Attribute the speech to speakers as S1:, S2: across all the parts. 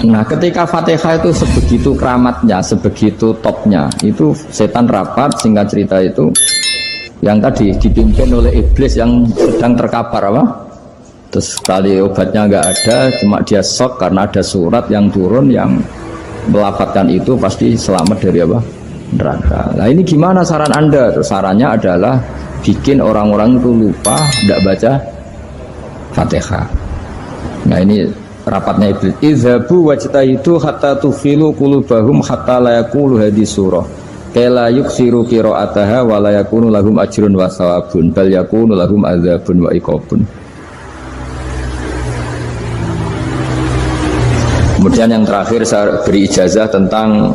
S1: Nah, ketika Fatihah itu sebegitu keramatnya, sebegitu topnya, itu setan rapat, singkat cerita itu yang tadi dipimpin oleh iblis yang sedang terkapar apa? Terus kali obatnya nggak ada, cuma dia shock karena ada surat yang turun yang melafatkan itu pasti selamat dari apa? Neraka. Nah ini gimana saran Anda? Terus sarannya adalah bikin orang-orang itu lupa, tidak baca Fatihah. Nah ini rapatnya iblis. Izhabu wajtahidu hatta tufilu qulubahum hatta la yaqulu hadhihi surah. Kala yuksiru qira'ataha wa la yakunu lahum ajrun wa thawabun bal yakunu lahum adzabun wa iqabun. Kemudian yang terakhir saya beri ijazah tentang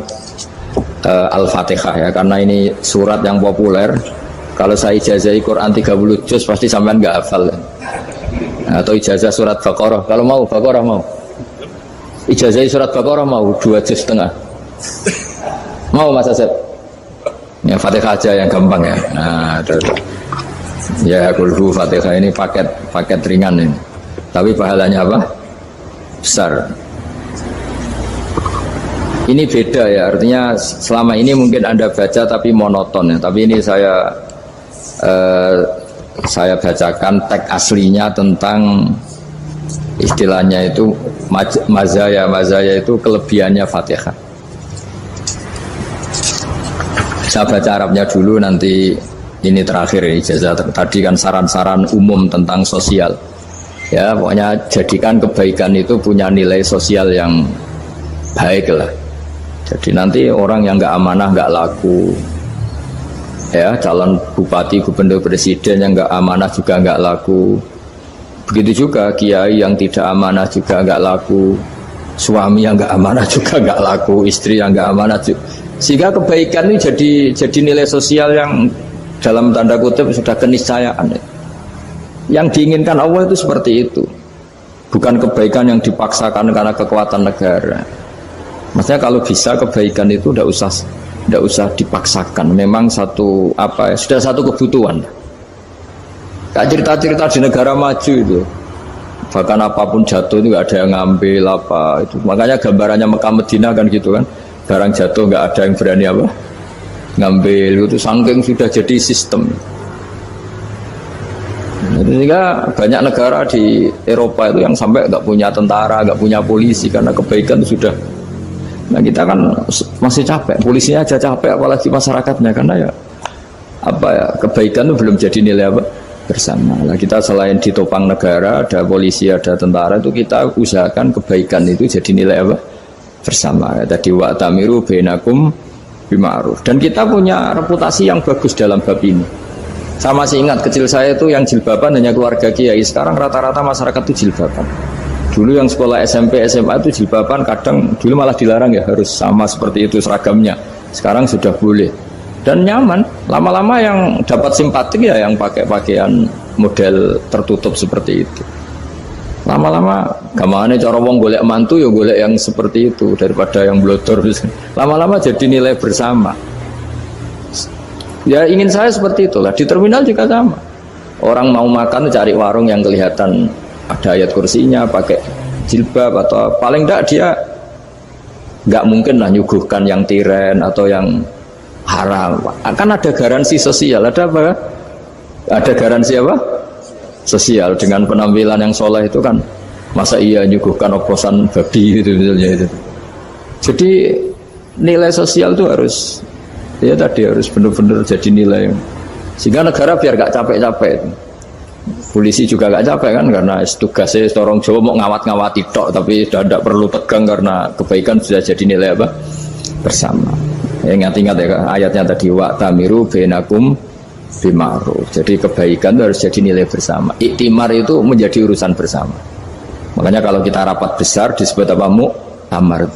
S1: Al-Fatihah ya, karena ini surat yang populer. Kalau saya ijazahi Quran 30 juz pasti sampean nggak hafal. Atau ijazah surat Baqarah, kalau mau Baqarah mau. Ijazah surat Baqarah mau 2 juz setengah. Mau Mas Asep? Ya Fatihah aja yang gampang ya. Nah, ya kulhu Fatihah ini paket ringan ini. Tapi pahalanya apa? Besar. Ini beda ya, artinya selama ini mungkin Anda baca tapi monoton ya. Tapi ini saya bacakan teks aslinya tentang istilahnya itu mazaya itu kelebihannya Fatihah. Saya baca Arabnya dulu, nanti ini terakhir ijazah. Tadi kan saran-saran umum tentang sosial ya, pokoknya jadikan kebaikan itu punya nilai sosial yang baik lah. Jadi nanti orang yang nggak amanah nggak laku ya, calon bupati, gubernur, presiden yang nggak amanah juga nggak laku. Begitu juga kiai yang tidak amanah juga nggak laku, suami yang nggak amanah juga nggak laku, istri yang nggak amanah juga. Sehingga kebaikan ini jadi nilai sosial yang dalam tanda kutip sudah keniscayaan. Yang diinginkan Allah itu seperti itu, bukan kebaikan yang dipaksakan karena kekuatan negara. Maksudnya kalau bisa kebaikan itu tidak usah dipaksakan. Memang satu apa ya, sudah satu kebutuhan. Kayak cerita-cerita di negara maju itu, bahkan apapun jatuh itu nggak ada yang ngambil apa itu. Makanya gambarannya Mekah Medina kan gitu kan, barang jatuh nggak ada yang berani apa ngambil itu, saking sudah jadi sistem. Sehingga banyak negara di Eropa itu yang sampai nggak punya tentara, nggak punya polisi karena kebaikan itu sudah. Nah kita kan masih capek, polisinya aja capek, apalagi masyarakatnya, karena ya apa ya, kebaikan itu belum jadi nilai apa bersama. Nah kita selain ditopang negara, ada polisi, ada tentara, itu kita usahakan kebaikan itu jadi nilai apa bersama. Ya, tadi wa'tamiru bainakum bima'ruf. Dan kita punya reputasi yang bagus dalam bab ini. Saya masih ingat kecil saya itu yang jilbaban hanya keluarga kiai. Sekarang rata-rata masyarakat itu jilbaban. Dulu yang sekolah SMP, SMA itu jilbaban kadang dulu malah dilarang ya, harus sama seperti itu seragamnya. Sekarang sudah boleh dan nyaman. Lama-lama yang dapat simpatik ya yang pakai pakaian model tertutup seperti itu. Lama-lama gamane cara wong golek mantu ya golek yang seperti itu daripada yang blodor. Lama-lama jadi nilai bersama. Ya ingin saya seperti itulah. Di terminal juga sama. Orang mau makan cari warung yang kelihatan ada ayat kursinya, pakai jilbab, atau paling enggak dia enggak mungkin lah nyuguhkan yang tiren atau yang haram. Kan ada garansi sosial, ada apa? Ada garansi apa? Sosial dengan penampilan yang soleh itu kan, masa iya nyuguhkan oposan babi gitu misalnya itu. Jadi nilai sosial itu harus ya tadi harus benar-benar jadi nilai sehingga negara biar gak capek-capek. Polisi juga gak capek kan, karena tugasnya orang Jawa mau ngawat-ngawati tok, tapi sudah tidak perlu tegang karena kebaikan sudah jadi nilai apa bersama. Ya, ingat-ingat ya ayatnya tadi, wa'tamiru bainakum bima'ruf. Jadi kebaikan itu harus jadi nilai bersama. Iktimar itu menjadi urusan bersama. Makanya kalau kita rapat besar disebut apa? Muktamar.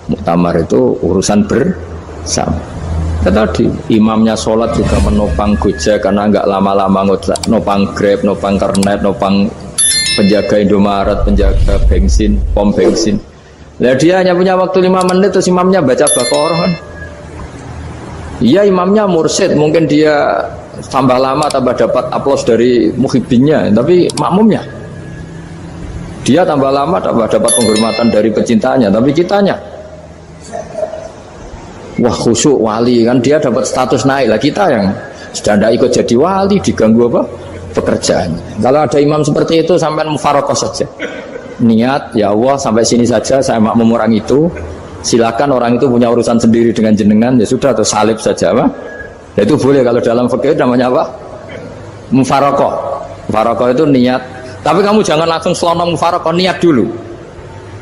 S1: Muktamar itu urusan bersama. Tadi imamnya sholat juga menopang Gojek karena nggak lama-lama nopang Grab, nopang Kernet, nopang penjaga Indomaret, penjaga bensin, pom bensin. Nah dia hanya punya waktu 5 menit terus imamnya baca Baqarah kan. Iya imamnya mursyid, mungkin dia tambah lama tambah dapat aplaus dari muhibbinnya, tapi makmumnya Dia tambah lama dapat penghormatan dari pecintanya, tapi kitanya wah khusyuk wali kan, dia dapat status naik lah. Kita yang sudah tidak ikut jadi wali diganggu apa pekerjaannya. Kalau ada imam seperti itu sampai mufarokoh saja, niat ya Allah sampai sini saja, saya makmum orang itu, silakan orang itu punya urusan sendiri dengan jenengan, ya sudah, atau salib saja apa ya, itu boleh. Kalau dalam fikih namanya apa, mufarokoh. Mufarokoh itu niat. Tapi kamu jangan langsung selonong mufarokoh, niat dulu.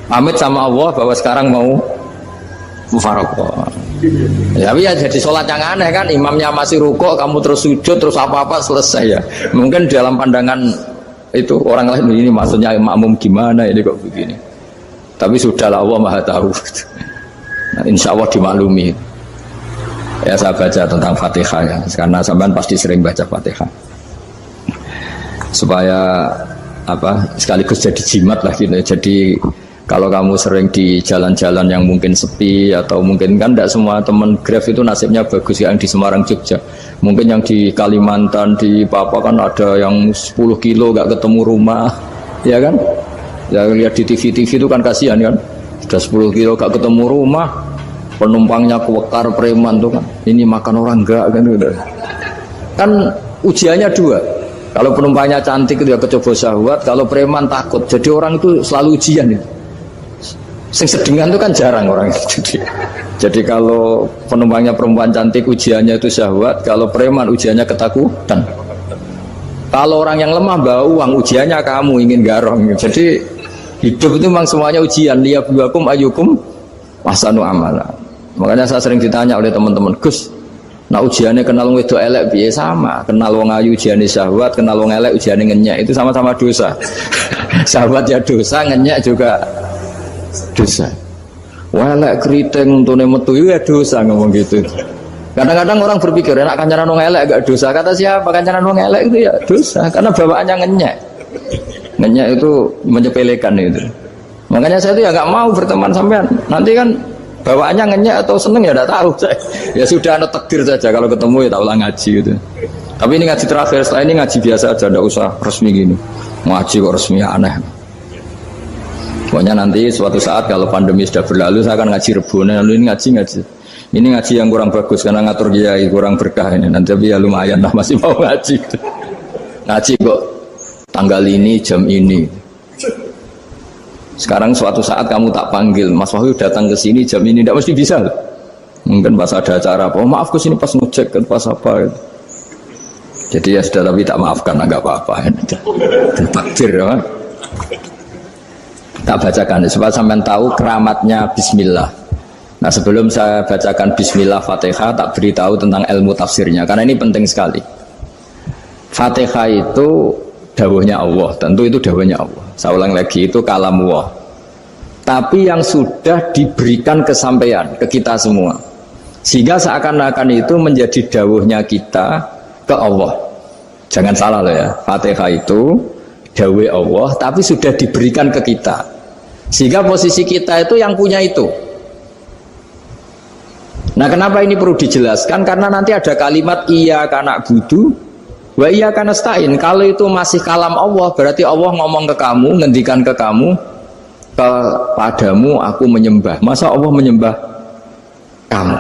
S1: Pamit sama Allah bahwa sekarang mau mufarokoh. Ya, tapi ya jadi sholat yang aneh kan, imamnya masih rukuk, kamu terus sujud, terus apa-apa selesai ya. Mungkin dalam pandangan itu orang lain ini maksudnya makmum gimana ini kok begini. Tapi sudahlah, Allah Maha tahu. Nah, insya Allah dimaklumi. Ya saya baca tentang Fatihah ya, karena sampean pasti sering baca Fatihah. Supaya apa sekaligus jadi jimat lah gitu. Jadi kalau kamu sering di jalan-jalan yang mungkin sepi, atau mungkin kan tidak semua teman Grab itu nasibnya bagus yang di Semarang Jogja, mungkin yang di Kalimantan, di Papua kan ada yang 10 kilo gak ketemu rumah, ya kan ya, lihat di TV itu kan kasihan kan, sudah 10 kilo gak ketemu rumah, penumpangnya kewekar preman tuh kan, ini makan orang enggak kan, udah kan ujiannya dua. Kalau penumpangnya cantik dia kecoba syahwat, kalau preman takut. Jadi orang itu selalu ujian itu. Sing sedengan itu kan jarang orang itu. Jadi kalau penumpangnya perempuan cantik ujiannya itu syahwat, kalau preman ujiannya ketakutan. Kalau orang yang lemah bawa uang ujiannya kamu ingin garong. Jadi hidup itu memang semuanya ujian. Liyabluwakum ayyukum ahsanu amala. Makanya saya sering ditanya oleh teman-teman, Gus, nah ujiannya kenal wong wedok elek piye? Sama, kenal wong ayu ujiannya syahwat, kenal wong elek ujiannya ngenyek, itu sama-sama dosa. Syahwat ya dosa, ngenyek juga dosa. Wah elek keriting untune metu ya dosa, ngomong gitu. Kadang-kadang orang berpikir enak kancanan wong elek gak dosa. Kata siapa? Kancanan wong elek itu ya dosa, karena bawaannya ngenyek. Ngenyek itu menyepelekan itu. Makanya saya itu ya gak mau berteman sampean. Nanti kan bawaannya ngenyek atau seneng ya tidak tahu. Ya sudah, ada takdir saja, kalau ketemu ya tak ulang ngaji gitu. Tapi ini ngaji terakhir, setelah ini ngaji biasa aja, tidak usah resmi gini. Ngaji kok resmi aneh. Pokoknya nanti suatu saat kalau pandemi sudah berlalu, saya akan ngaji Rebona. Lalu ini ngaji. Ini ngaji yang kurang bagus karena ngatur kiai kurang berkah ini. Nanti tapi ya lumayan lah, masih mau ngaji. Ngaji kok tanggal ini jam ini. Sekarang suatu saat kamu tak panggil, Mas Wahyu datang ke sini jam ini, tidak mesti bisa. Mungkin pas ada acara apa, oh maaf ke sini pas ngecek, pas apa. Gitu. Jadi ya sudah, tapi tak maafkan, enggak apa-apa. Takdir ya. Tak bacakan supaya sampean tahu keramatnya Bismillah. Nah sebelum saya bacakan Bismillah Fatihah, tak beritahu tentang ilmu tafsirnya, karena ini penting sekali. Fatihah itu dawuhnya Allah, tentu itu dawuhnya Allah. Saya ulang lagi, itu kalamullah. Tapi yang sudah diberikan kesampaian ke kita semua, sehingga seakan-akan itu menjadi dawuhnya kita ke Allah. Jangan salah loh ya, Fatihah itu dawuh Allah, tapi sudah diberikan ke kita, sehingga posisi kita itu yang punya itu. Nah kenapa ini perlu dijelaskan? Karena nanti ada kalimat iyyaka na'budu wa iyyaka nasta'in. Kalau itu masih kalam Allah, berarti Allah ngomong ke kamu, ngendikan ke kamu, kepadamu aku menyembah. Masa Allah menyembah kamu?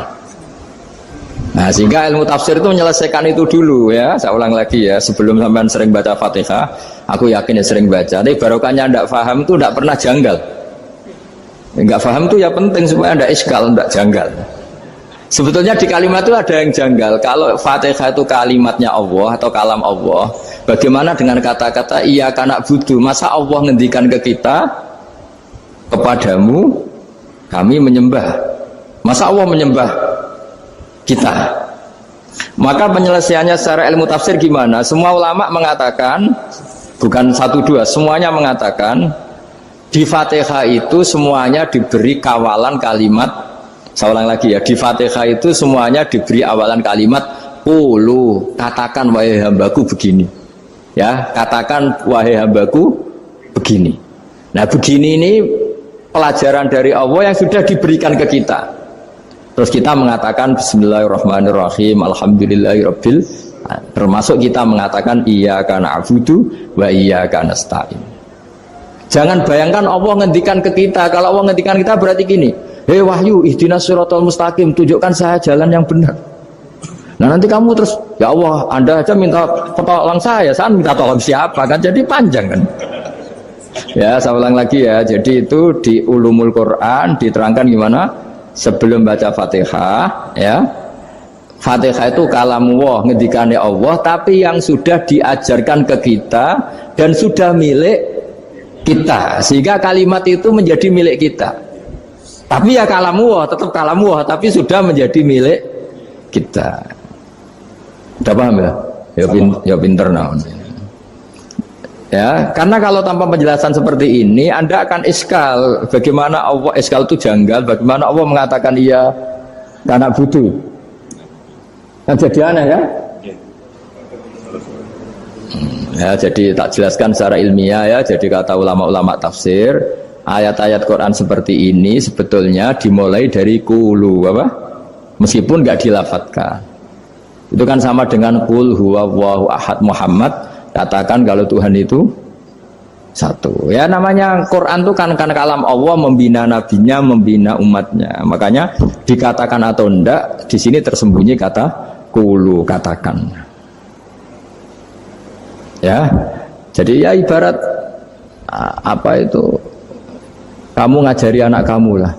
S1: Nah sehingga ilmu tafsir itu menyelesaikan itu dulu ya. Saya ulang lagi ya, sebelum sampean sering baca Fatihah, aku yakin ya sering baca. Tapi barokahnya tidak paham itu tidak pernah janggal. Enggak paham itu ya penting supaya tidak iskal, tidak janggal. Sebetulnya di kalimat itu ada yang janggal. Kalau Fatihah itu kalimatnya Allah atau kalam Allah, bagaimana dengan kata-kata iyyaka na'budu? Masa Allah ngendikan ke kita, kepadamu kami menyembah? Masa Allah menyembah kita? Maka penyelesaiannya secara ilmu tafsir gimana? Semua ulama mengatakan, bukan satu dua, semuanya mengatakan di Fatihah itu semuanya diberi kawalan kalimat. Saya ulang lagi ya, di Fatihah itu semuanya diberi awalan kalimat qulu, katakan wahai hambaku begini. Ya, katakan wahai hambaku begini. Nah, begini ini pelajaran dari Allah yang sudah diberikan ke kita. Terus kita mengatakan bismillahirrahmanirrahim, alhamdulillahirabbil, termasuk kita mengatakan iyyaka na'budu wa iyyaka nasta'in. Jangan bayangkan Allah ngendikan ke kita. Kalau Allah ngendikan kita berarti gini, hei wahyu, ihdinas siratal mustaqim, tunjukkan saya jalan yang benar. Nah nanti kamu terus, ya Allah, Anda aja minta tolong saya minta tolong siapa kan? Jadi panjang kan? Ya, saya ulang lagi ya. Jadi itu di Ulumul Quran diterangkan gimana? Sebelum baca Fatihah, ya. Fatihah itu kalamullah, ngendikane Allah, tapi yang sudah diajarkan ke kita dan sudah milik kita, sehingga kalimat itu menjadi milik kita. Tapi ya kalamullah, tetap kalamullah, tapi sudah menjadi milik kita. Udah paham ya? Ya pinter naon. Ya, karena kalau tanpa penjelasan seperti ini, Anda akan iskal. Bagaimana Allah, iskal itu janggal. Bagaimana Allah mengatakan iya karena butuh. Kan jadi aneh ya? Ya, jadi tak jelaskan secara ilmiah ya. Jadi kata ulama-ulama tafsir, ayat-ayat Quran seperti ini sebetulnya dimulai dari qulu apa? Meskipun nggak dilafatkan. Itu kan sama dengan qul huwallahu ahad Muhammad, katakan kalau Tuhan itu satu. Ya namanya Quran itu kan kalam Allah, membina nabinya, membina umatnya. Makanya dikatakan atau enggak, di sini tersembunyi kata qulu, katakan. Ya, jadi ya ibarat apa itu, kamu ngajari anak kamu lah,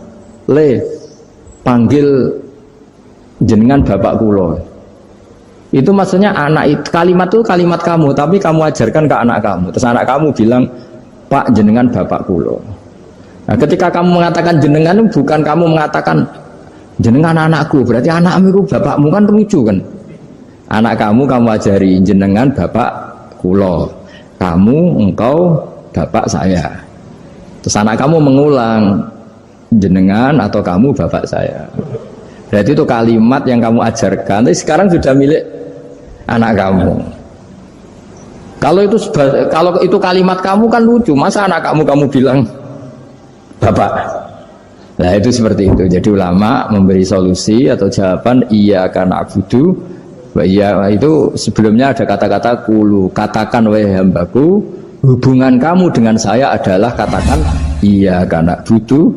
S1: panggil jenengan bapak kulo. Itu maksudnya anak itu, kalimat itu kalimat kamu, tapi kamu ajarkan ke anak kamu. Terus anak kamu bilang, Pak jenengan bapak kulo. Nah, ketika kamu mengatakan jenengan, bukan kamu mengatakan jenengan anakku, berarti anakmu itu bapakmu, kan lucu kan? Anak kamu ajari jenengan bapak kulo, kamu engkau bapak saya. Terus anak kamu mengulang jenengan atau kamu bapak saya. Berarti itu kalimat yang kamu ajarkan, tapi sekarang sudah milik anak kamu. Kalau itu kalimat kamu kan lucu, masa anak kamu bilang bapak. Nah itu seperti itu. Jadi ulama memberi solusi atau jawaban iya karena abudu. Iya itu sebelumnya ada kata-kata qulu, katakan wahai hambaku, hubungan kamu dengan saya adalah katakan iya karena abudu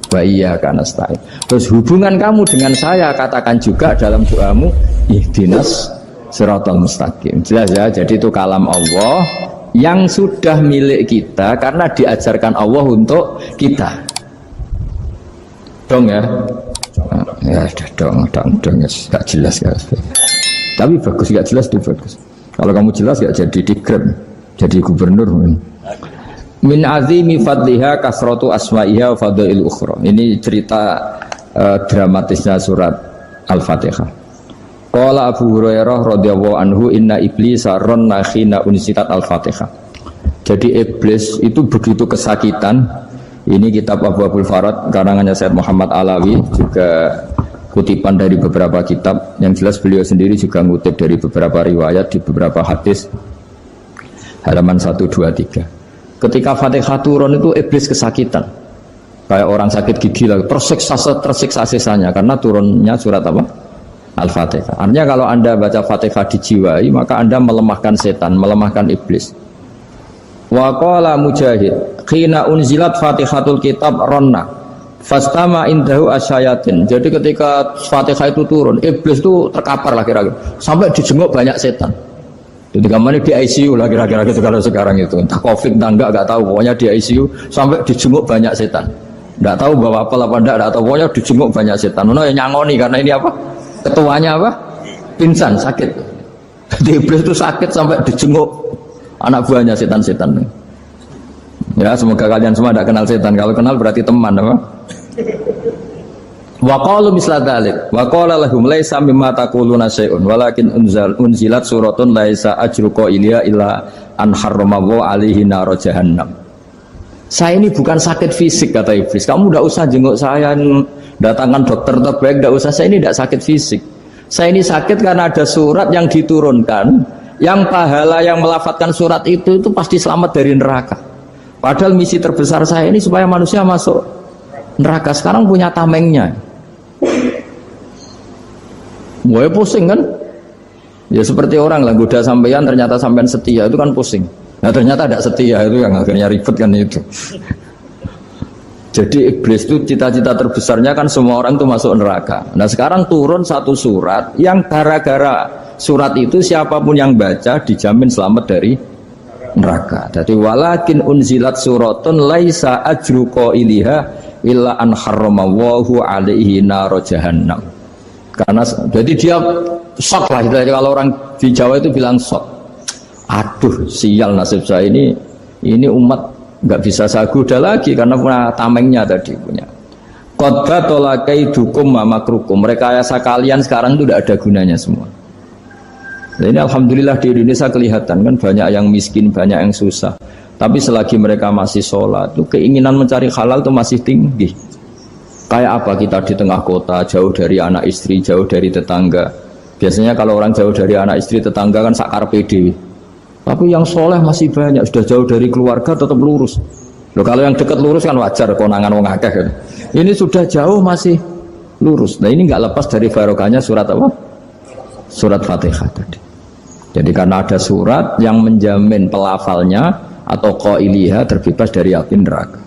S1: wa iya karena nasta'in. Terus hubungan kamu dengan saya katakan juga dalam doamu ihdinas siratal mustaqim. Jelas ya, jadi itu kalam Allah yang sudah milik kita karena diajarkan Allah untuk kita. Dong ya. Ya dong ya, gak jelas ya. Tapi bagus, gak jelas itu bagus. Kalau kamu jelas gak jadi dikrem, jadi gubernur. Min azimi fadliha kasratu asma'iha wa fadail ukhra. Ini cerita dramatisnya surat Al-Fatihah. Qala Abu Hurairah radhiyallahu anhu inna iblisa ranna khina unsitat Al-Fatihah. Jadi iblis itu begitu kesakitan. Ini kitab Abu Abul Farad karangannya Syed Muhammad Alawi, juga kutipan dari beberapa kitab. Yang jelas beliau sendiri juga ngutip dari beberapa riwayat di beberapa hadis. Halaman 1, 2, 3. Ketika Fatihah turun itu iblis kesakitan, kayak orang sakit gigi lah, tersiksa sisanya karena turunnya surat apa? Al-Fatihah. Artinya kalau Anda baca Fatihah dijiwai, maka Anda melemahkan setan, melemahkan iblis. Wa qala Mujahid khina unzilat Fatihatul kitab ronna fastama indahu asyayatin. Jadi ketika Fatihah itu turun, iblis itu terkapar lah kira-kira, sampai dijenguk banyak setan. Jadi kemana di ICU lah kira-kira gitu kalau sekarang itu, entah COVID entah enggak tahu, pokoknya di ICU sampai dijenguk banyak setan. Enggak tahu bawa apa enggak tahu, pokoknya dijenguk banyak setan. Ono yang nyangoni karena ini apa? Ketuanya apa? Pingsan, sakit. Jadi iblis itu sakit sampai dijenguk anak buahnya setan-setan. Ya semoga kalian semua tidak kenal setan. Kalau kenal berarti teman apa? Wa qalu misla dzalik wa qala lahum laisa mimma taquluna syai'un walakin unzilat suratun laisa ajru qailiha illa an harramallahu alaihi nar jahannam. Saya ini bukan sakit fisik kata iblis. Kamu tidak usah jenguk saya, datangkan dokter terbaik, tidak usah. Saya ini tidak sakit fisik. Saya ini sakit karena ada surat yang diturunkan, yang pahala yang melafatkan surat itu pasti selamat dari neraka. Padahal misi terbesar saya ini supaya manusia masuk neraka. Sekarang punya tamengnya. Wah pusing kan? Ya seperti orang lah, goda sampean ternyata sampean setia, itu kan pusing. Nah ternyata tidak setia, itu yang akhirnya ribet kan itu. Jadi iblis itu cita-cita terbesarnya kan semua orang itu masuk neraka. Nah sekarang turun satu surat yang gara-gara surat itu siapapun yang baca dijamin selamat dari neraka. Jadi walakin unzilat suratun laisa ajru qailiha illa an harramallahu alaihi nar jahannam. Karena jadi dia shock lah, kalau orang di Jawa itu bilang shock. Aduh sial nasib saya ini umat nggak bisa saya goda lagi karena punya tamengnya tadi punya. Qadba tolakai dukum mamakrukum. Rekayasa kalian sekarang itu tidak ada gunanya semua. Nah, ini alhamdulillah di Indonesia kelihatan kan banyak yang miskin, banyak yang susah. Tapi selagi mereka masih sholat, itu keinginan mencari halal itu masih tinggi. Kayak apa kita di tengah kota, jauh dari anak istri, jauh dari tetangga. Biasanya kalau orang jauh dari anak istri, tetangga kan sakar pede. Tapi yang soleh masih banyak, sudah jauh dari keluarga tetap lurus. Loh, kalau yang dekat lurus kan wajar, konangan wong akeh kan. Ini sudah jauh masih lurus. Nah ini nggak lepas dari barokahnya surat apa? Surat Fatihah tadi. Jadi karena ada surat yang menjamin pelafalnya atau qailiha terbebas dari api neraka.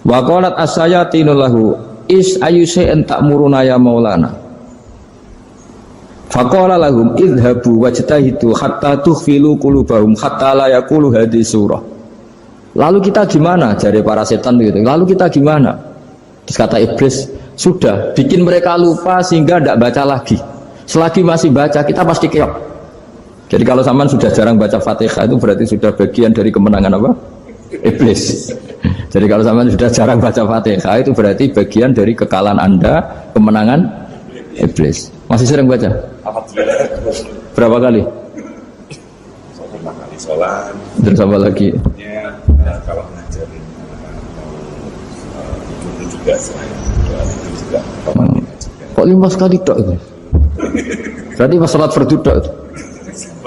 S1: Wa qalat as-sayatinu lahu is ayyusai'an ta'muruna ya maulana. Faqala lahum idhabu wajtahidu hatta tukhfilu qulubahum hatta la yaqulu hadhihi surah. Lalu kita gimana? Jari para setan begitu. Lalu kita gimana? Terus kata iblis, sudah bikin mereka lupa sehingga tidak baca lagi. Selagi masih baca kita pasti keok. Jadi kalau sampean sudah jarang baca Fatihah itu berarti sudah bagian dari kemenangan apa? Iblis. Jadi kalau sampean sudah jarang baca Fatihah itu berarti bagian dari kekalahan Anda, kemenangan iblis. Masih sering baca? Berapa kali?
S2: 5 kali sholat.
S1: Terus apa lagi?
S2: Kalau ngajarin itu juga selain itu juga.
S1: Kok 5 kali tok itu? Berarti pas sholat fardu tok itu?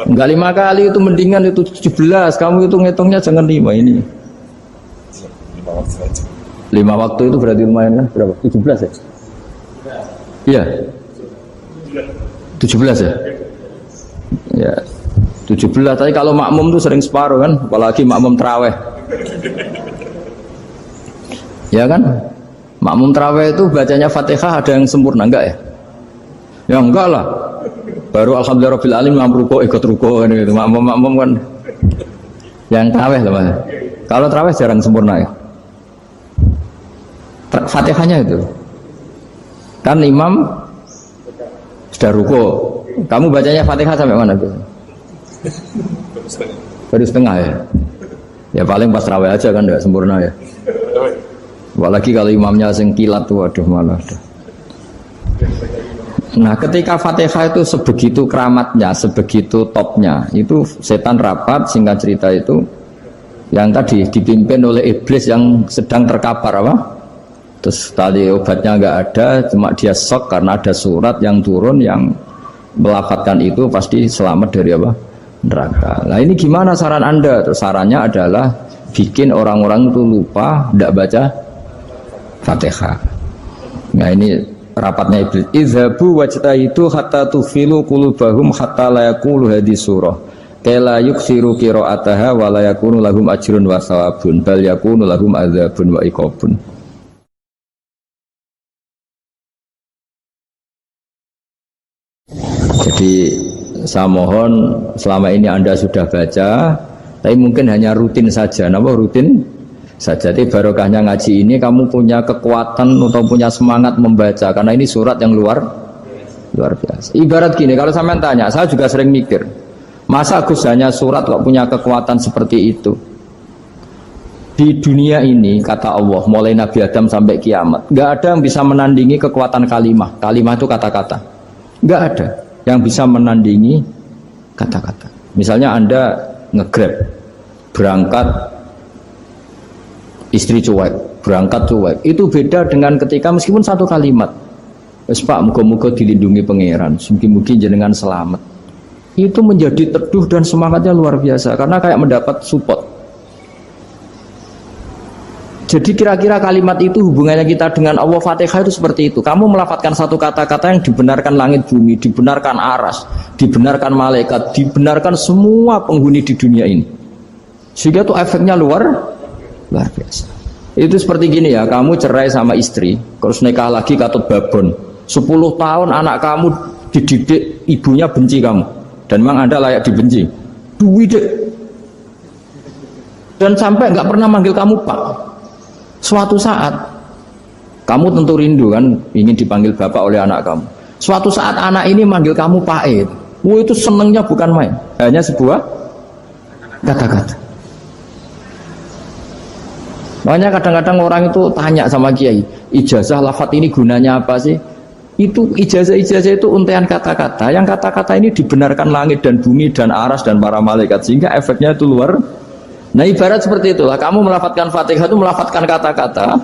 S1: Enggak 5 kali itu mendingan itu 17. Kamu itu ngitungnya jangan 5 ini.
S2: 5 waktu saja.
S1: 5 waktu itu berarti lumayan kan? Berapa? 17 ya? Iya. 17 ya? Ya 17, tapi kalau makmum tuh sering separuh kan, apalagi makmum terawih. Ya kan? Makmum terawih itu bacanya Fatihah ada yang sempurna enggak ya? Ya enggak lah. Baru alhamdulillah rabbil alamin mampu ikut ruko kan gitu. Makmum kan yang terawih lah Mas. Kalau terawih jarang sempurna ya. Fatihahnya itu. Kan imam sudah ruko, kamu bacanya Fatihah sampai mana tuh? Baru setengah ya. Ya paling pas raweh aja kan tidak sempurna ya. Apalagi kalau imamnya sing kilat tuh, waduh malah. Nah ketika Fatihah itu sebegitu keramatnya, sebegitu topnya, itu setan rapat singkat cerita itu yang tadi dipimpin oleh iblis yang sedang terkapar apa? Terus tadi obatnya nggak ada, cuma dia shock karena ada surat yang turun yang melafatkan itu pasti selamat dari apa? Neraka. Nah ini gimana saran Anda? Terus sarannya adalah bikin orang-orang itu lupa, tidak baca Fatihah. Nah ini rapatnya iblis. Izhabu wajtahidu hatta tufilu qulubahum hatta la yaqulu hadhihi surah. Kala yuksiru qira'ataha wa la yakunu lahum ajrun wa thawabun bal yakunu lahum adzabun wa iqabun. Jadi saya mohon selama ini Anda sudah baca, tapi mungkin hanya rutin saja. Kenapa rutin saja? Jadi barokahnya ngaji ini kamu punya kekuatan atau punya semangat membaca karena ini surat yang luar biasa. Ibarat gini, kalau sampean tanya, saya juga sering mikir, masa Gus hanya surat kok punya kekuatan seperti itu? Di dunia ini kata Allah, mulai Nabi Adam sampai kiamat, nggak ada yang bisa menandingi kekuatan kalimah. Kalimah itu kata-kata, nggak ada yang bisa menandingi kata-kata. Misalnya Anda nge-grab berangkat istri cuek, berangkat cuek, itu beda dengan ketika meskipun satu kalimat, wes Pak muga-muga dilindungi pangeran, mungkin jenengan selamat, itu menjadi teduh dan semangatnya luar biasa karena kayak mendapat support. Jadi kira-kira kalimat itu hubungannya kita dengan Allah. Fatihah itu seperti itu. Kamu melafadzkan satu kata-kata yang dibenarkan langit bumi, dibenarkan aras, dibenarkan malaikat, dibenarkan semua penghuni di dunia ini. Sehingga tuh efeknya luar biasa. Itu seperti gini ya, kamu cerai sama istri, terus nikah lagi katut babon. 10 tahun anak kamu dididik, ibunya benci kamu. Dan memang Anda layak dibenci. Duwi dek. Dan sampai nggak pernah manggil kamu Pak. Suatu saat, kamu tentu rindu kan, ingin dipanggil Bapak oleh anak kamu. Suatu saat anak ini manggil kamu Pak E. Wah itu senengnya bukan main. Hanya sebuah kata-kata. Makanya kadang-kadang orang itu tanya sama kiai, ijazah lafadz ini gunanya apa sih? Itu ijazah-ijazah itu untaian kata-kata. Yang kata-kata ini dibenarkan langit dan bumi dan aras dan para malaikat, sehingga efeknya itu luar. Nah ibarat seperti itulah, kamu melafadzkan Fatihah itu melafadzkan kata-kata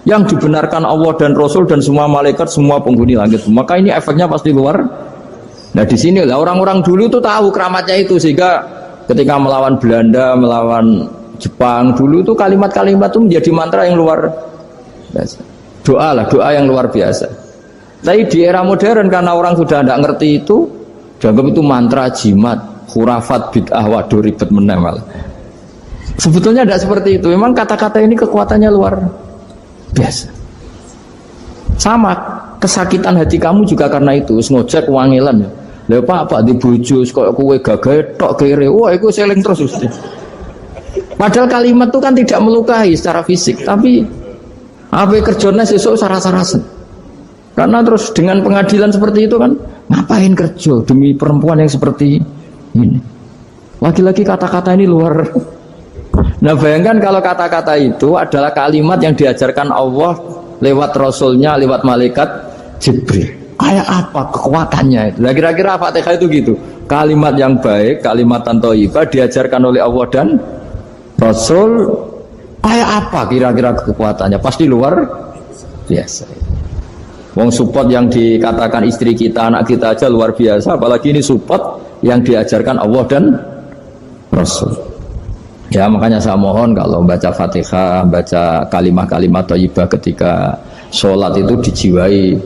S1: yang dibenarkan Allah dan Rasul dan semua malaikat, semua penghuni langit. Maka ini efeknya pasti luar. Nah di sini lah orang-orang dulu itu tahu keramatnya itu, sehingga ketika melawan Belanda, melawan Jepang dulu itu kalimat-kalimat itu menjadi mantra yang luar biasa. Doa yang luar biasa. Tapi di era modern karena orang sudah tidak ngerti itu, dianggap itu mantra, jimat, khurafat, bid'ah, waduh ribet menemal. Sebetulnya tidak seperti itu. Memang kata-kata ini kekuatannya luar biasa. Sama kesakitan hati kamu juga karena itu. Ngojek wangilan ya. Lha Pak di bojo kok kowe gagahe tok kere. Wah, iku seling terus Gusti. Padahal kalimat itu kan tidak melukai secara fisik, tapi apa kerjanya sesuk saras-sarasen. Karena terus dengan pengadilan seperti itu kan, ngapain kerja demi perempuan yang seperti ini? Lagi-lagi kata-kata ini luar. Nah bayangkan kalau kata-kata itu adalah kalimat yang diajarkan Allah lewat Rasulnya, lewat malaikat Jibril. Kayak apa kekuatannya itu? Nah kira-kira Fatihah itu gitu. Kalimat yang baik, kalimat thayyibah diajarkan oleh Allah dan Rasul, kayak apa kira-kira kekuatannya? Pasti luar biasa. Wong support yang dikatakan istri kita, anak kita aja luar biasa, apalagi ini support yang diajarkan Allah dan Rasul. Ya makanya saya mohon kalau baca Fatihah, baca kalimat-kalimat thayyibah ketika sholat itu dijiwai.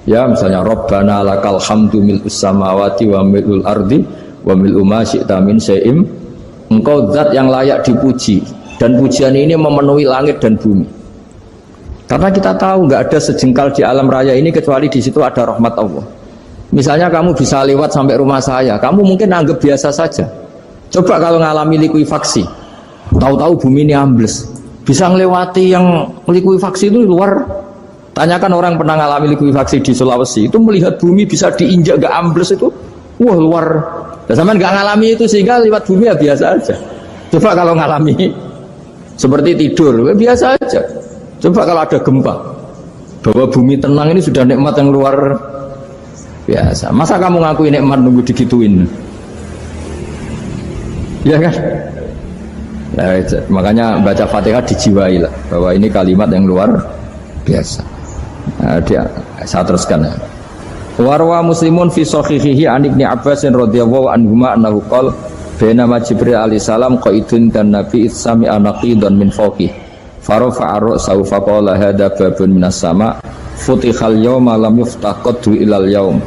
S1: Ya misalnya Rabbana lakal hamdu mil'us samawati wa mil'ul ardi wa mil'u ma syi'ta min syai'im. Engkau zat yang layak dipuji, dan pujian ini memenuhi langit dan bumi. Karena kita tahu nggak ada sejengkal di alam raya ini kecuali di situ ada rahmat Allah. Misalnya kamu bisa lewat sampai rumah saya, kamu mungkin anggap biasa saja. Coba kalau ngalami likuifaksi, tahu-tahu bumi ini ambles, bisa ngelewati yang likuifaksi itu luar. Tanyakan orang pernah ngalami likuifaksi di Sulawesi, itu melihat bumi bisa diinjak nggak ambles itu, wah luar. Dan sampean nggak ngalami itu sehingga lewat bumi ya biasa aja. Coba kalau ngalami seperti tidur, ya biasa aja. Coba kalau ada gempa, bahwa bumi tenang ini sudah nikmat yang luar biasa. Masa kamu ngaku nikmat nunggu digituin? Ya kan? Nah, makanya baca Fatihah dijiwai lah, bahwa ini kalimat yang luar biasa. Nah, saya teruskan ya. Warwa Muslimun fi sahihihi an Ibnu Abbas radhiyallahu anhuma annahu qala bainama Jibril alaihi salam qaidun dan Nabi sami anaqidan min fawqi farafa'a ra'sahu faqala hadza babun minas sama futihal yawma lam yuftah qaddu ilal yaum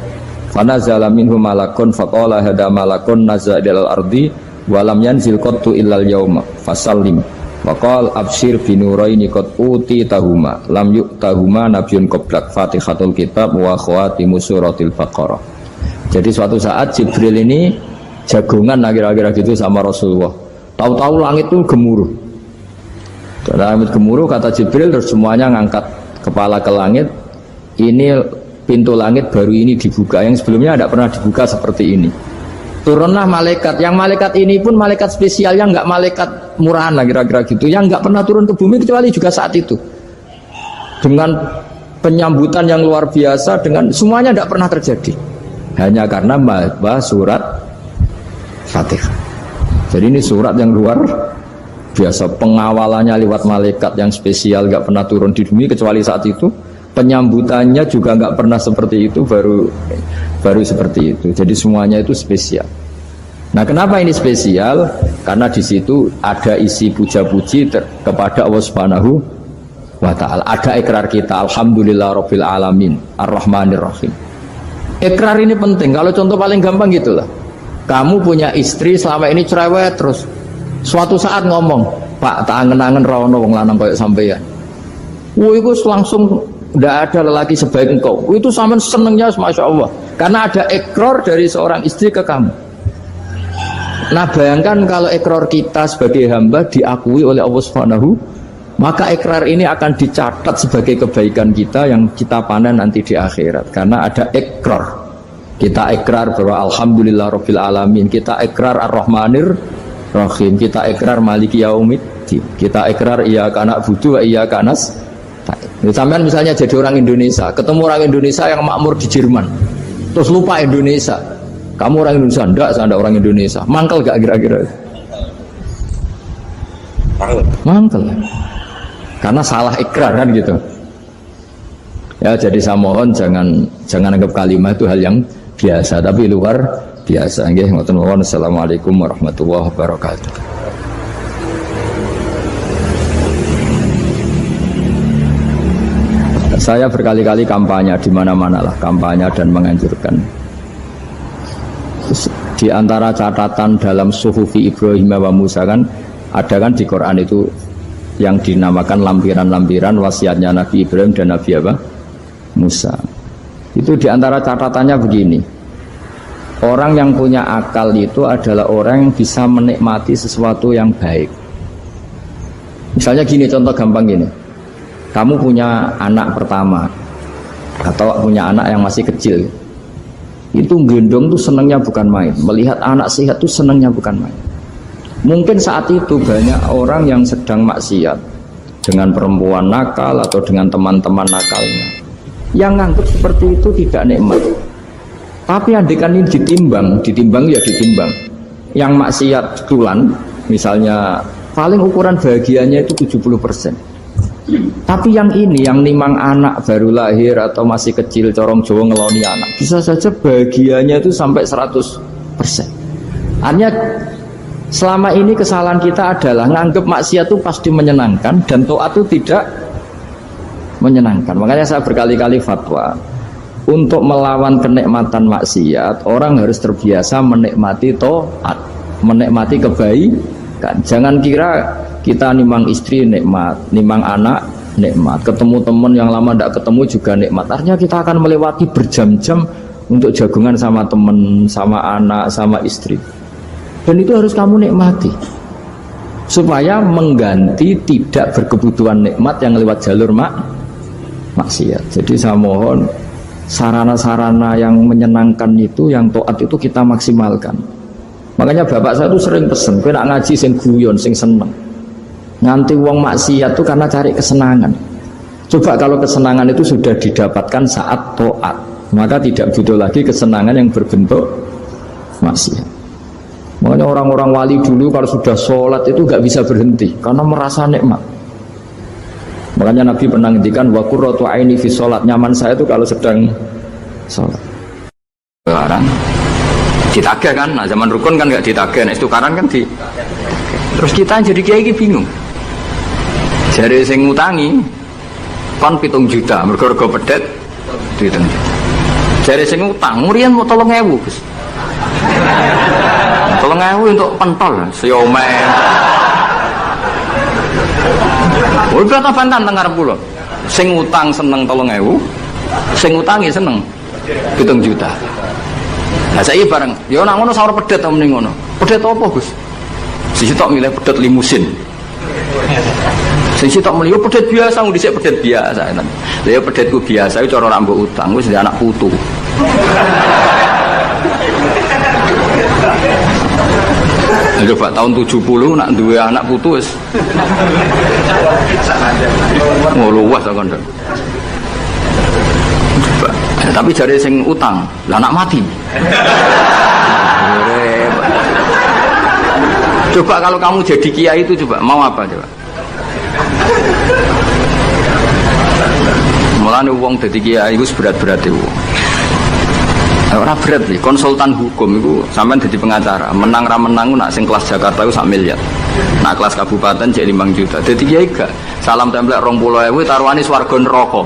S1: fanazala minhu malakun faqala hadza malakun nazala ilal ardi wa lam yanzil qaddu ilal yaum fasallim waqal abshir binuraini qad uti tahuma lam yu'tahuma nabiyyun qablak Fatihatul kitab wa khawatimu suratil Baqarah. Jadi suatu saat Jibril ini jagongan kira-kira gitu sama Rasulullah. Tahu-tahu langit itu gemuruh. Langit gemuruh kata Jibril, terus semuanya ngangkat kepala ke langit. Ini pintu langit baru ini dibuka, yang sebelumnya tidak pernah dibuka seperti ini. Turunlah malaikat, yang malaikat ini pun malaikat spesial, yang nggak malaikat murahan lah kira-kira gitu, yang nggak pernah turun ke bumi kecuali juga saat itu, dengan penyambutan yang luar biasa, dengan semuanya tidak pernah terjadi, hanya karena bahwa surat Fatihah. Jadi ini surat yang luar biasa, pengawalannya lewat malaikat yang spesial, nggak pernah turun di bumi kecuali saat itu. Penyambutannya juga nggak pernah seperti itu, baru seperti itu. Jadi semuanya itu spesial. Nah kenapa ini spesial? Karena di situ ada isi puja-puji kepada Allah Subhanahu wa Ta'ala. Ada ikrar kita, Alhamdulillah Rabbil Alamin Ar-Rahmanir Rahim. Ikrar ini penting. Kalau contoh paling gampang gitulah, kamu punya istri selama ini cerewet terus, Suatu saat ngomong, Pak, tak angen-angen ra ono wong lanang koyo sampeyan. Itu langsung tidak ada lelaki sebaik engkau. Itu sampean senengnya, masya Allah, karena ada ikrar dari seorang istri ke kamu. Nah bayangkan kalau ikrar kita sebagai hamba diakui oleh Allah Subhanahu, maka ikrar ini akan dicatat sebagai kebaikan kita yang kita panen nanti di akhirat. Karena ada ikrar, kita ikrar bahwa Alhamdulillah Rabbil Alamin, kita ikrar Ar-Rahmanir Rahim, kita ikrar Maliki Yaumiddin, kita ikrar Iyyaka na'budu wa iyyaka nasta'in. Sampean misalnya jadi orang Indonesia, ketemu orang Indonesia yang makmur di Jerman, terus lupa Indonesia. Kamu orang Indonesia? Enggak, saya enggak orang Indonesia. Mangkel gak kira-kira? Mangkel. Karena salah ikrar kan gitu. Ya, jadi saya mohon jangan anggap kalimat itu hal yang biasa, tapi luar biasa. Nggih, ngoten mawon. Assalamualaikum warahmatullahi wabarakatuh. Saya berkali-kali kampanye di mana-mana lah, kampanye dan menganjurkan. Di antara catatan dalam Suhufi Ibrahim wa Musa kan ada kan di Quran itu yang dinamakan lampiran-lampiran wasiatnya Nabi Ibrahim dan Nabi apa? Musa. Itu di antara catatannya begini. Orang yang punya akal itu adalah orang yang bisa menikmati sesuatu yang baik. Misalnya gini, contoh gampang gini. Kamu punya anak pertama atau punya anak yang masih kecil, itu gendong tuh senangnya bukan main, melihat anak sehat tuh senangnya bukan main. Mungkin saat itu banyak orang yang sedang maksiat dengan perempuan nakal atau dengan teman-teman nakalnya, yang nganggap seperti itu tidak nikmat. Tapi andekan ini ditimbang ya ditimbang. Yang maksiat tulan misalnya paling ukuran bahagianya itu 70%. Tapi yang ini, yang nimang anak baru lahir atau masih kecil, corong Jawa ngeloni anak, bisa saja bahagianya itu sampai 100%. Artinya selama ini kesalahan kita adalah nganggap maksiat itu pasti menyenangkan dan taat itu tidak menyenangkan. Makanya saya berkali-kali fatwa, untuk melawan kenikmatan maksiat, orang harus terbiasa menikmati taat, menikmati kebaikan. Jangan kira kita nimang istri nikmat, nimang anak nikmat, ketemu teman yang lama tidak ketemu juga nikmat. Artinya kita akan melewati berjam-jam untuk jagungan sama teman, sama anak, sama istri. Dan itu harus kamu nikmati supaya mengganti tidak berkebutuhan nikmat yang lewat jalur maksiat. Jadi saya mohon sarana-sarana yang menyenangkan itu, yang taat itu kita maksimalkan. Makanya bapak saya itu sering pesen, kowe nak ngaji sing guyon, sing seneng. Nganti wong maksiat itu karena cari kesenangan. Coba kalau kesenangan itu sudah didapatkan saat taat, maka tidak butuh lagi kesenangan yang berbentuk maksiat. Makanya orang-orang wali dulu kalau sudah sholat itu gak bisa berhenti karena merasa nikmat. Makanya Nabi pernah ngendikan wa qurratu aini fi sholat, nyaman saya itu kalau sedang sholat. Sekarang ditagih kan, nah zaman rukun kan gak ditagih, nah istukaran kan di. Terus kita jadi kiai bingung. Jare sing ngutangi kon 7 juta, mergo pedet dihitung. Jare sing utang murian mau 3.000, Gus. 3.000 untuk pentol, siomay. Oh, kata pantan teng ngarep kula. Sing utang seneng 3.000, sing utangi seneng 7 juta. Lah saiki bareng, ya nak ngono sawur pedet ta mending ngono. Pedet apa, Gus? Sisi tok milih pedet limusin. Sisi tok milih pedet biasa, dhisik pedet biasa. Lah ya pedetku biasa iku cara nak mbok utang wis anak putu. Coba tahun 70 nak duwe anak putu wis luas kan. Tapi jare sing utang, lah anak mati. Coba kalau kamu jadi kiai itu coba mau apa coba? Mulane wong dadi kiai iku berat-berat itu. Ora berat nih, konsultan hukum itu sampean jadi pengacara, menang ra menang nak sing kelas Jakarta itu 1 miliar. Nak kelas kabupaten jadi 5 juta. Dadi kiai gak salam templek 20.000 taruhane swarga neraka.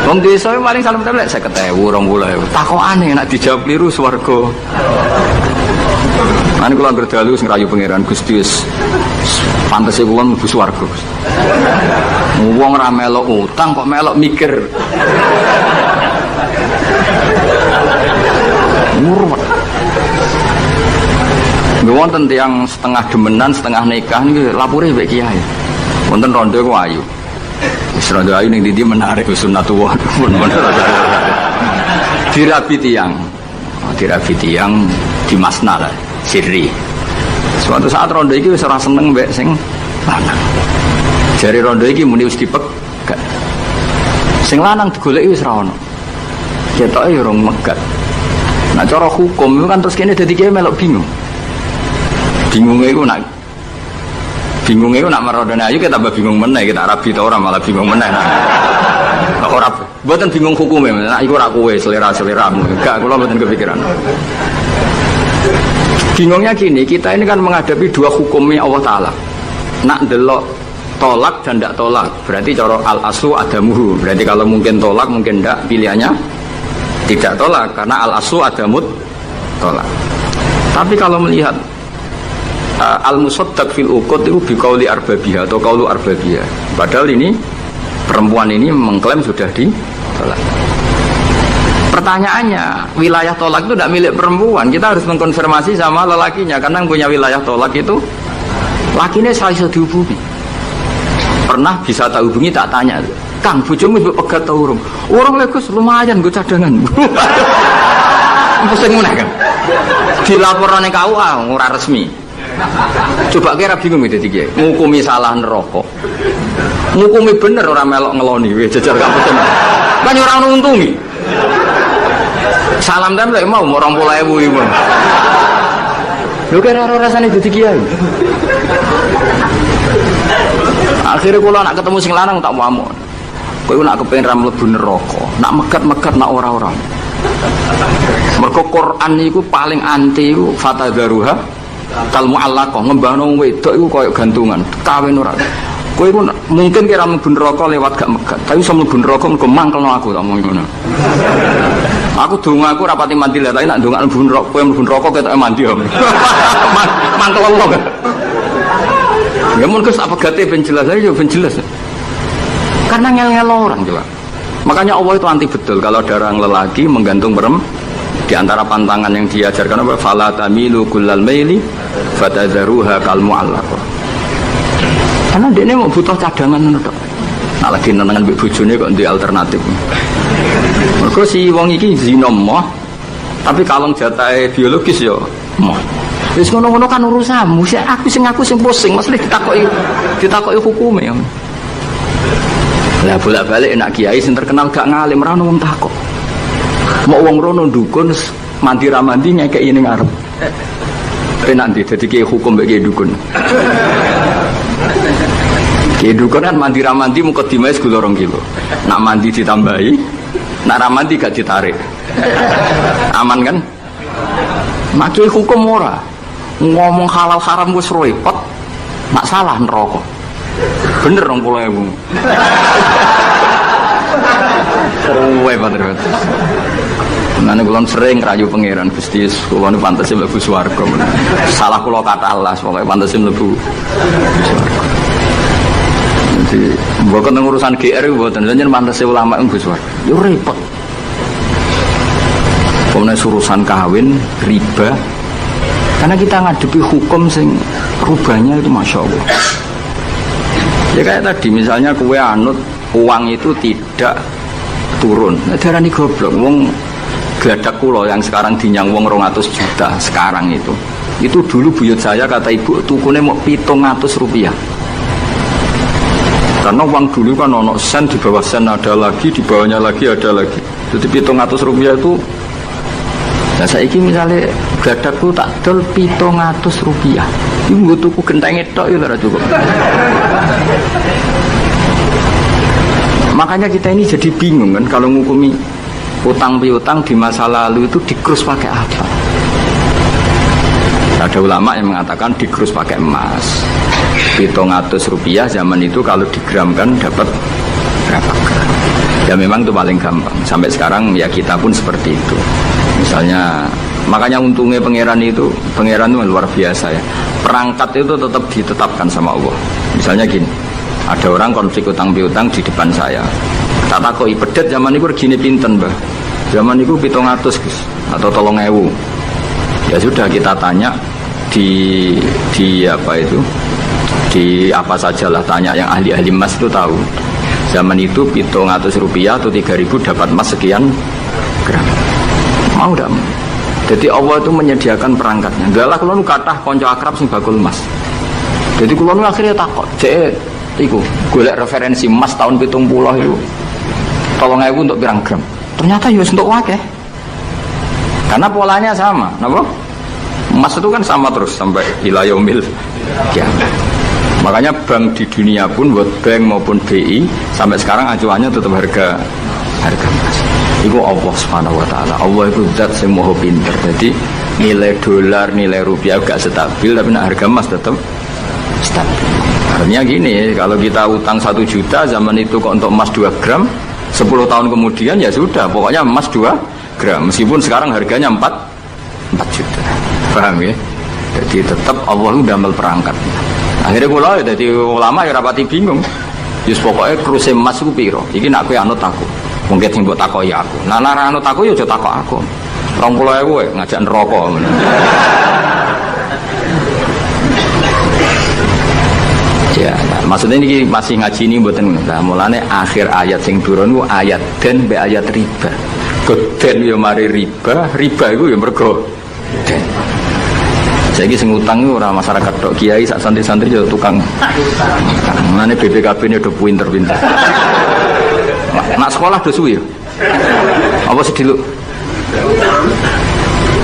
S1: Wong desa paling salam templek 50.000 20.000. Takokane nak dijawab kliru swarga.
S3: Mane kula berdalu sing rayu pangeran Gusti wis pantese kula mlebu swarga. Wong ora melok utang kok melok mikir. Murwet. Wonten tiyang setengah demenan, setengah nikah niki lapure mbek kiai. Wonten rondo ku ayu. Wis rondo ayu ning ndi menarik sunnatullah. Dirabi tiyang di masna lah, sirri. Suatu saat rondo iki wis ora seneng mbek sing lanang. Jare rondo iki muni wis dipegat. Sing lanang digoleki wis ora ono. Ketoke ya rong megat. Nah cara hukum itu kan terus kene dadi kiai melok bingung. Bingungnya itu nak merodone ayu kita tambah bingung meneh, kita rabi ta ora malah bingung meneh. Ora mboten bingung hukume, nak iku ora kowe selera-seleramu. Enggak, kula mboten kepikiran. Bingungnya gini, kita ini kan menghadapi dua hukumnya Allah Ta'ala. Nak delok tolak dan tidak tolak, berarti cara al-aslu adamuhu. Berarti kalau mungkin tolak, mungkin tidak, pilihannya tidak tolak, karena al-aslu adamut tolak. Tapi kalau melihat al-musaddaq fil uqud itu biqauli arbabiyah atau qaulu arbabiyah. Padahal ini perempuan ini mengklaim sudah ditolak. Pertanyaannya, wilayah tolak itu tidak milik perempuan. Kita harus mengkonfirmasi sama lelakinya, karena yang punya wilayah tolak itu lakinya saya bisa dihubungi. Pernah bisa tak hubungi, tak tanya, Kang, bojomu mbok pegat ta urung? Urung lek Gus, lumayan nggo cadangan. Pusing meneh kan. Dilaporane KUA ora resmi. Coba kira bingung dadi kiye. Ngukumi salah neraka. Ngukumi bener ora melok ngeloni wis jejer gak pesen. Kan ora ono untungi. Salam dan lek mau 20.000 iku. Lho kira ora rasane dadi kiai. Akhirnya kula nak ketemu sing lanang tak wamuk. Kowe nak kepengin ra mlebu neraka, nak megat-megat nak ora-ora. Mergo Quran iku paling anti iku fatadzaruha kal mu'allaqah, ngembahno wedok iku koyo gantungan, kawin ora. Kowe iku mungkin kira mlebu neraka lewat gak megat, tapi iso mlebu neraka mergo mangkelno aku tak omong ngono. Aku donga aku rapati mandi lah, tapi nak ndongak mlebu neraka, kowe mlebu neraka ketoke mandi. Mangkel Allah. Ya mun Gus apa gate ben jelas aja ben jelas. Karena ngel-ngel orang coba. Makanya Allah itu anti betul kalau ada orang lelaki menggantung perempuan. Di antara pantangan yang diajarkan apa? Fala tamilu kullal maili fatadzaruha kal mu'allaqah. Karena dia ini mau butuh cadangan tok. Nah lagi nenengan mbek bojone kok ndek alternatif. Mergo si wong iki zina moh, tapi kalong jatahe biologis ya moh. Wis ngono-ngono kan urusanmu, aku sing pusing, mesti ditakoki hukume. Lah bolak-balik nak kiai sing terkenal gak ngalim ora ono wong takok. Mau wong rono dukun mandi ra mandi nyekeki ning ngarep. Nanti dadi kiai hukum mbek kiai dukun. Kiai dukun kan mandi ra mandi mukadimah segula 2 kilo. Nak mandi ditambahi, nak ra mandi gak ditarik. Aman kan? Nak kiai hukum ora. Ngomong halal haram wis repot, nak salah neraka. Bener 20.000. Ruwe padahal. Nane kula sering rayu pangeran Gusti kula niku pantese mlebu swarga. Salah kula kata Allah, pokoke pantese mlebu swarga. Jadi mboten urusan GR mboten, jenengan pantese ulama mlebu swarga. Yo repot. Pemene urusan kawin, riba. Karena kita ngadepi hukum sing rubahnya itu Masya Allah. Ya kayak tadi misalnya kue anut uang itu tidak turun. Darani goblok. Wong gladak kula yang sekarang dinyang wong 200 juta sekarang itu dulu buyut saya kata ibu tukune mau 700 rupiah. Karena uang dulu kan ono sen, di bawah sen ada lagi, di bawahnya lagi ada lagi. Jadi 700 rupiah itu. Nah saiki misalnya gladakku tak dol 700 rupiah. Iku nggo tuku genteng tok ya ora cukup. Makanya kita ini jadi bingung kan kalau ngukumi utang piutang di masa lalu itu dikrus pakai apa? Ada ulama yang mengatakan dikrus pakai emas. 700 rupiah zaman itu kalau digramkan dapat berapa gram? Ya memang itu paling gampang. Sampai sekarang ya kita pun seperti itu. Misalnya Makanya untungnya pangeran itu luar biasa ya. Perangkat itu tetap ditetapkan sama Allah. Misalnya gini, ada orang konflik utang piutang di depan saya. Tak takoki pedet zaman itu regine pinten, Mbah? Zaman itu 700 Gus atau 3.000. Ya sudah kita tanya di apa itu? Di apa sajalah tanya yang ahli-ahli emas itu tahu. Zaman itu 700 rupiah atau 3.000 dapat emas sekian gram. Mau tidak? Jadi Allah itu menyediakan perangkatnya. Galah kalau nu kathah kanca akrab sing bakul emas. Jadi kalau nu akhirnya takut, iku golek referensi emas tahun 70 itu 3.000 untuk pirang gram. Ternyata ya untuk wakeh. Karena polanya sama, napa? Emas itu kan sama terus sampai ila yaumil kiamat. Makanya bank di dunia pun, World Bank maupun BI sampai sekarang acuannya tetap harga emas. Itu Allah Subhanahu wa taala. Allah itu zat sing maha pinter. Jadi nilai dolar, nilai rupiah gak stabil tapi harga emas tetap stabil. Artinya gini, kalau kita utang 1 juta zaman itu kok untuk emas 2 gram, 10 tahun kemudian ya sudah, pokoknya emas 2 gram. Meskipun sekarang harganya 4 juta. Paham ya? Jadi tetap Allah itu damel perangkat. Akhirnya kula jadi ulama ya rapati bingung. Yus pokoknya kruse emas ku piro? Iki nak kowe anut aku. Mungkin sing mbok takoki aku. Nah nek anut aku ya aja takok aku. 20.000 ngajak neraka. Ya, maksudnya ini masih ngaji ini mboten. Nah, mulane akhir ayat sing turun ku ayat den be ayat riba. Goden ya mari riba iku ya mergo den. Saiki sing utang iku ora masyarakat tok, kiai sak santri-santri yo tukang. Mulane BPKB ini udah pinter-pinter. Nak sekolah udah suwi ya? Apa sedih lu?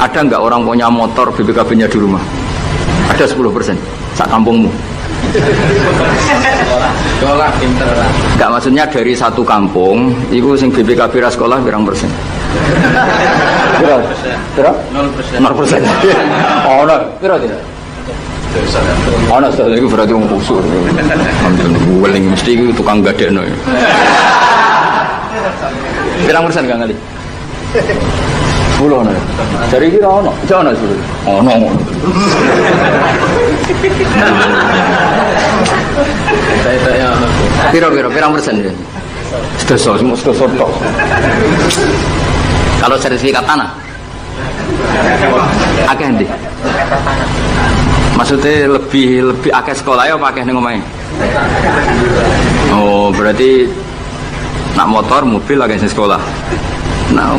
S3: Ada nggak orang punya motor BPKB-nya di rumah? Ada 10% sak kampungmu.
S4: Sekolah pinter lah.
S3: Enggak, maksudnya dari satu kampung itu sing BPKB ra sekolah berang persen? Berapa? 0%. 0%. Oh, no. Berapa tidak? Oh, no, itu berarti orang kusur. Weling mesti itu tukang gadekno. Berang persen gak ngali? 10 ono. Dari iki ra ono. Jek ono 10. Ono.
S4: Saya
S3: Piro pirang persen ya? Semua tok. Kalau sertifikat tanah akeh ndi? Maksudnya lebih akeh sekolah ya apa akeh ning omahe? Oh, berarti nak motor, mobil akeh sing sekolah. Nah,